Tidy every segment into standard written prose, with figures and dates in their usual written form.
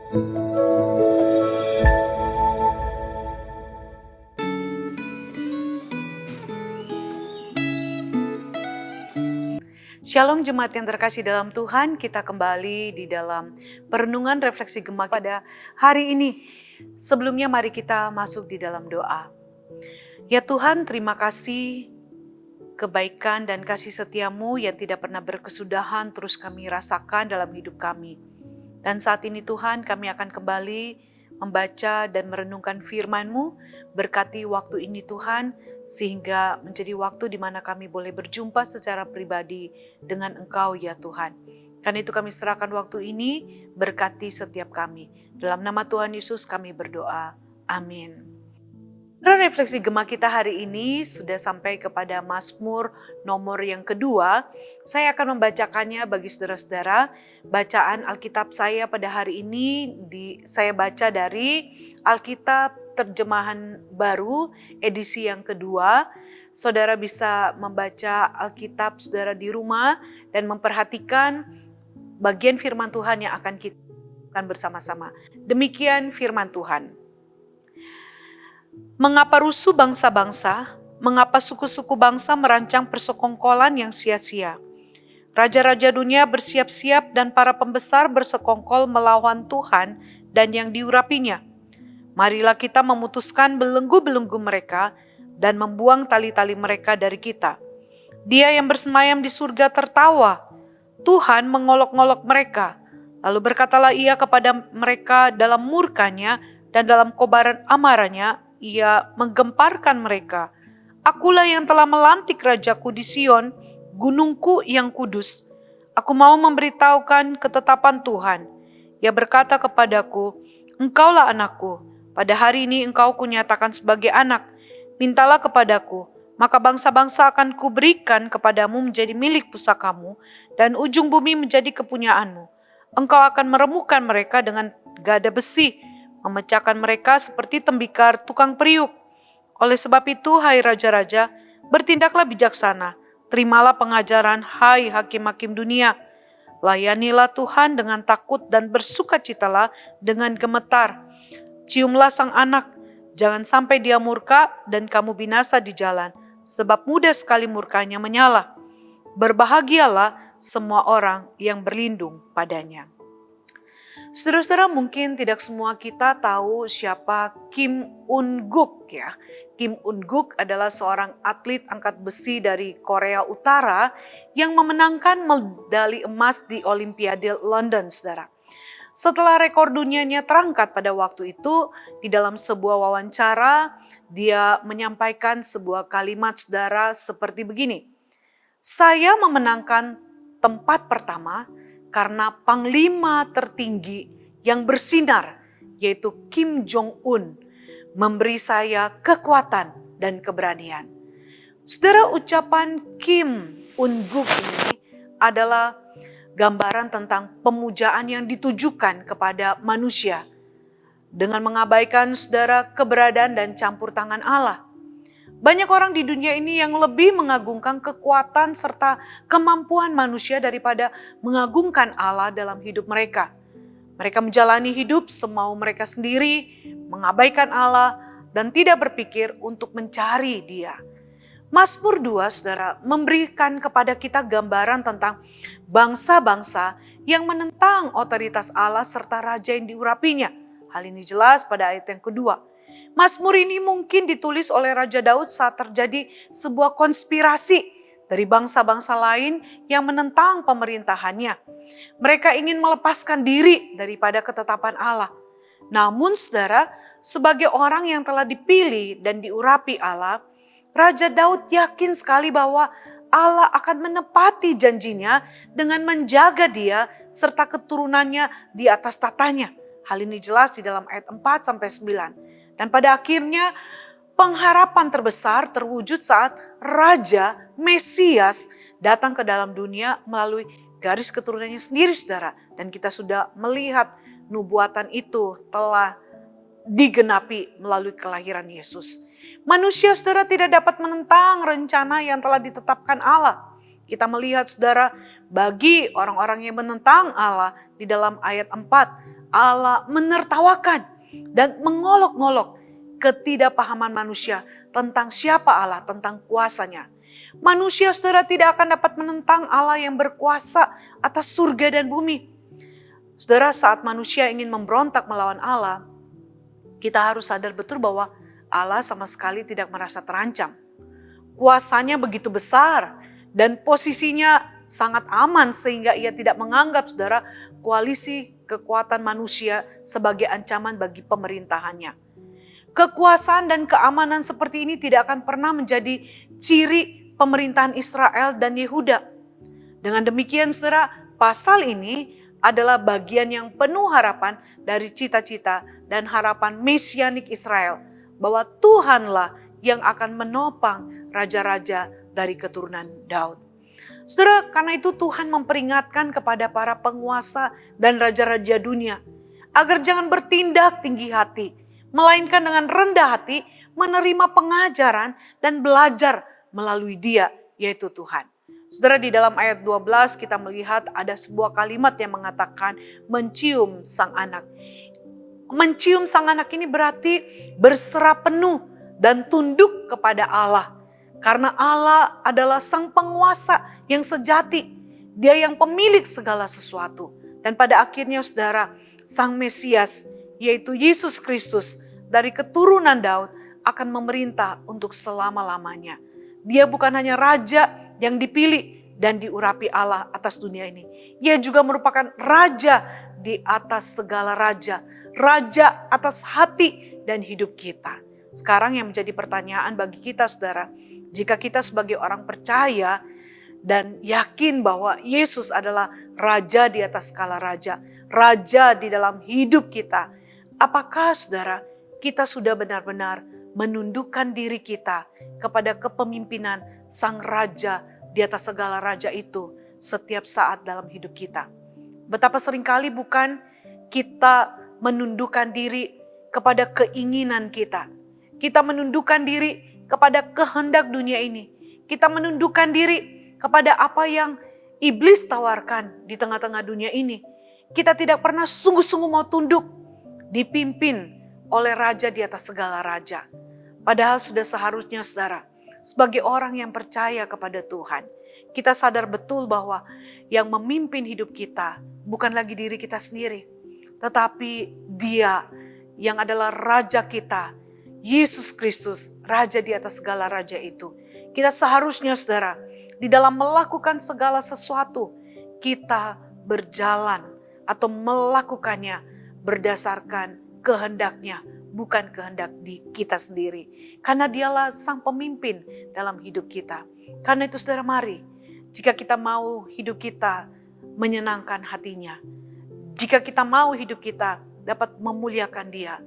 Shalom jemaat yang terkasih dalam Tuhan, kita kembali di dalam perenungan refleksi Gema pada hari ini. Sebelumnya mari kita masuk di dalam doa. Ya Tuhan, terima kasih kebaikan dan kasih setiamu yang tidak pernah berkesudahan terus kami rasakan dalam hidup kami. Dan saat ini Tuhan, kami akan kembali membaca dan merenungkan firman-Mu. Berkati waktu ini Tuhan, sehingga menjadi waktu di mana kami boleh berjumpa secara pribadi dengan Engkau ya Tuhan. Karena itu kami serahkan waktu ini, berkati setiap kami. Dalam nama Tuhan Yesus kami berdoa. Amin. Refleksi Gema kita hari ini sudah sampai kepada Mazmur nomor yang kedua. Saya akan membacakannya bagi saudara-saudara. Bacaan Alkitab saya pada hari ini saya baca dari Alkitab Terjemahan Baru edisi yang kedua. Saudara bisa membaca Alkitab saudara di rumah dan memperhatikan bagian firman Tuhan yang akan kita lakukan bersama-sama. Demikian firman Tuhan. Mengapa rusuh bangsa-bangsa? Mengapa suku-suku bangsa merancang persekongkolan yang sia-sia? Raja-raja dunia bersiap-siap dan para pembesar bersekongkol melawan Tuhan dan yang diurapinya. Marilah kita memutuskan belenggu-belenggu mereka dan membuang tali-tali mereka dari kita. Dia yang bersemayam di surga tertawa. Tuhan mengolok-ngolok mereka. Lalu berkatalah ia kepada mereka dalam murkanya dan dalam kobaran amarahnya, ia menggemparkan mereka. Akulah yang telah melantik rajaku di Sion, gunungku yang kudus. Aku mau memberitahukan ketetapan Tuhan. Ia berkata kepadaku, engkaulah anakku. Pada hari ini engkau kunyatakan sebagai anak. Mintalah kepadaku, maka bangsa-bangsa akan kuberikan kepadamu menjadi milik pusakamu, dan ujung bumi menjadi kepunyaanmu. Engkau akan meremukkan mereka dengan gada besi, memecahkan mereka seperti tembikar tukang periuk. Oleh sebab itu, hai raja-raja, bertindaklah bijaksana. Terimalah pengajaran, hai hakim-hakim dunia. Layanilah Tuhan dengan takut dan bersukacitalah dengan gemetar. Ciumlah sang anak, jangan sampai dia murka dan kamu binasa di jalan, sebab mudah sekali murkanya menyala. Berbahagialah semua orang yang berlindung padanya. Saudara-saudara, mungkin tidak semua kita tahu siapa Kim Un-guk ya. Kim Un-guk adalah seorang atlet angkat besi dari Korea Utara yang memenangkan medali emas di Olimpiade London, saudara. Setelah rekor dunianya terangkat pada waktu itu, di dalam sebuah wawancara, dia menyampaikan sebuah kalimat saudara seperti begini. Saya memenangkan tempat pertama karena panglima tertinggi yang bersinar, yaitu Kim Jong-un, memberi saya kekuatan dan keberanian. Saudara, ucapan Kim Un-guk ini adalah gambaran tentang pemujaan yang ditujukan kepada manusia dengan mengabaikan saudara keberadaan dan campur tangan Allah. Banyak orang di dunia ini yang lebih mengagungkan kekuatan serta kemampuan manusia daripada mengagungkan Allah dalam hidup mereka. Mereka menjalani hidup semau mereka sendiri, mengabaikan Allah, dan tidak berpikir untuk mencari Dia. Mazmur 2, saudara, memberikan kepada kita gambaran tentang bangsa-bangsa yang menentang otoritas Allah serta raja yang diurapinya. Hal ini jelas pada ayat yang kedua. Mazmur ini mungkin ditulis oleh Raja Daud saat terjadi sebuah konspirasi dari bangsa-bangsa lain yang menentang pemerintahannya. Mereka ingin melepaskan diri daripada ketetapan Allah. Namun saudara, sebagai orang yang telah dipilih dan diurapi Allah, Raja Daud yakin sekali bahwa Allah akan menepati janjinya dengan menjaga dia serta keturunannya di atas tatanya. Hal ini jelas di dalam ayat 4-9. Dan pada akhirnya pengharapan terbesar terwujud saat Raja Mesias datang ke dalam dunia melalui garis keturunannya sendiri, saudara. Dan kita sudah melihat nubuatan itu telah digenapi melalui kelahiran Yesus. Manusia, saudara, tidak dapat menentang rencana yang telah ditetapkan Allah. Kita melihat, saudara, bagi orang-orang yang menentang Allah di dalam ayat 4, Allah menertawakan dan mengolok-ngolok ketidakpahaman manusia tentang siapa Allah, tentang kuasanya. Manusia, saudara, tidak akan dapat menentang Allah yang berkuasa atas surga dan bumi. Saudara, saat manusia ingin memberontak melawan Allah, kita harus sadar betul bahwa Allah sama sekali tidak merasa terancam. Kuasanya begitu besar dan posisinya sangat aman sehingga ia tidak menganggap, saudara, koalisi kekuatan manusia sebagai ancaman bagi pemerintahannya. Kekuasaan dan keamanan seperti ini tidak akan pernah menjadi ciri pemerintahan Israel dan Yehuda. Dengan demikian, saudara, pasal ini adalah bagian yang penuh harapan dari cita-cita dan harapan mesianik Israel, bahwa Tuhanlah yang akan menopang raja-raja dari keturunan Daud. Saudara, karena itu Tuhan memperingatkan kepada para penguasa dan raja-raja dunia agar jangan bertindak tinggi hati, melainkan dengan rendah hati menerima pengajaran dan belajar melalui Dia, yaitu Tuhan. Saudara, di dalam ayat 12 kita melihat ada sebuah kalimat yang mengatakan mencium sang anak. Mencium sang anak ini berarti berserah penuh dan tunduk kepada Allah. Karena Allah adalah sang penguasa yang sejati. Dia yang pemilik segala sesuatu. Dan pada akhirnya, saudara, sang Mesias, yaitu Yesus Kristus dari keturunan Daud, akan memerintah untuk selama-lamanya. Dia bukan hanya raja yang dipilih dan diurapi Allah atas dunia ini. Ia juga merupakan raja di atas segala raja. Raja atas hati dan hidup kita. Sekarang yang menjadi pertanyaan bagi kita, saudara, jika kita sebagai orang percaya dan yakin bahwa Yesus adalah raja di atas skala raja, raja di dalam hidup kita, apakah, saudara, kita sudah benar-benar menundukkan diri kita kepada kepemimpinan sang raja di atas segala raja itu setiap saat dalam hidup kita? Betapa seringkali bukan kita menundukkan diri kepada keinginan kita. Kita menundukkan diri kepada kehendak dunia ini. Kita menundukkan diri kepada apa yang iblis tawarkan di tengah-tengah dunia ini. Kita tidak pernah sungguh-sungguh mau tunduk, dipimpin oleh raja di atas segala raja. Padahal sudah seharusnya, saudara, sebagai orang yang percaya kepada Tuhan, kita sadar betul bahwa yang memimpin hidup kita bukan lagi diri kita sendiri, tetapi Dia yang adalah raja kita, Yesus Kristus, raja di atas segala raja itu. Kita seharusnya, saudara, di dalam melakukan segala sesuatu, kita berjalan atau melakukannya berdasarkan kehendaknya, bukan kehendak di kita sendiri. Karena Dialah sang pemimpin dalam hidup kita. Karena itu, saudara, mari, jika kita mau hidup kita menyenangkan hatinya, jika kita mau hidup kita dapat memuliakan Dia,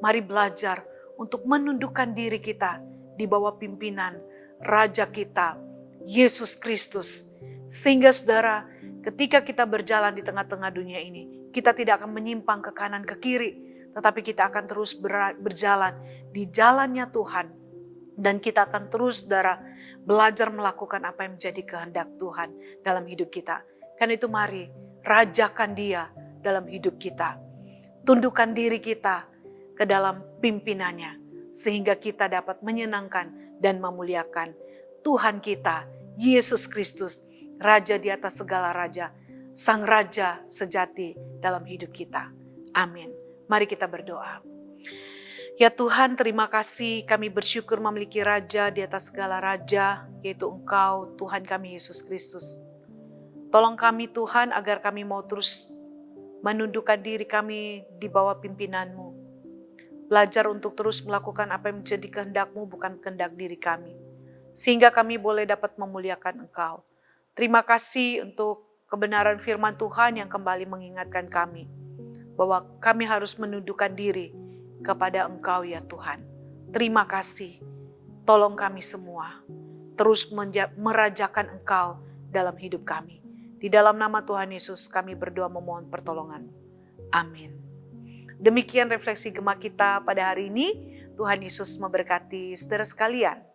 mari belajar untuk menundukkan diri kita di bawah pimpinan Raja kita, Yesus Kristus. Sehingga, saudara, ketika kita berjalan di tengah-tengah dunia ini, kita tidak akan menyimpang ke kanan ke kiri, tetapi kita akan terus berjalan di jalannya Tuhan. Dan kita akan terus, saudara, belajar melakukan apa yang menjadi kehendak Tuhan dalam hidup kita. Karena itu mari rajakan Dia dalam hidup kita. Tundukkan diri kita ke dalam pimpinannya, sehingga kita dapat menyenangkan dan memuliakan Tuhan kita, Yesus Kristus, Raja di atas segala raja, Sang Raja sejati dalam hidup kita. Amin. Mari kita berdoa. Ya Tuhan, terima kasih, kami bersyukur memiliki Raja di atas segala raja, yaitu Engkau, Tuhan kami Yesus Kristus. Tolong kami, Tuhan, agar kami mau terus menundukkan diri kami di bawah pimpinan-Mu. Belajar untuk terus melakukan apa yang menjadi kehendak-Mu, bukan kehendak diri kami. Sehingga kami boleh dapat memuliakan Engkau. Terima kasih untuk kebenaran firman Tuhan yang kembali mengingatkan kami bahwa kami harus menundukkan diri kepada Engkau, ya Tuhan. Terima kasih. Tolong kami semua terus merajakan Engkau dalam hidup kami. Di dalam nama Tuhan Yesus kami berdoa memohon pertolongan. Amin. Demikian refleksi Gema kita pada hari ini. Tuhan Yesus memberkati saudara sekalian.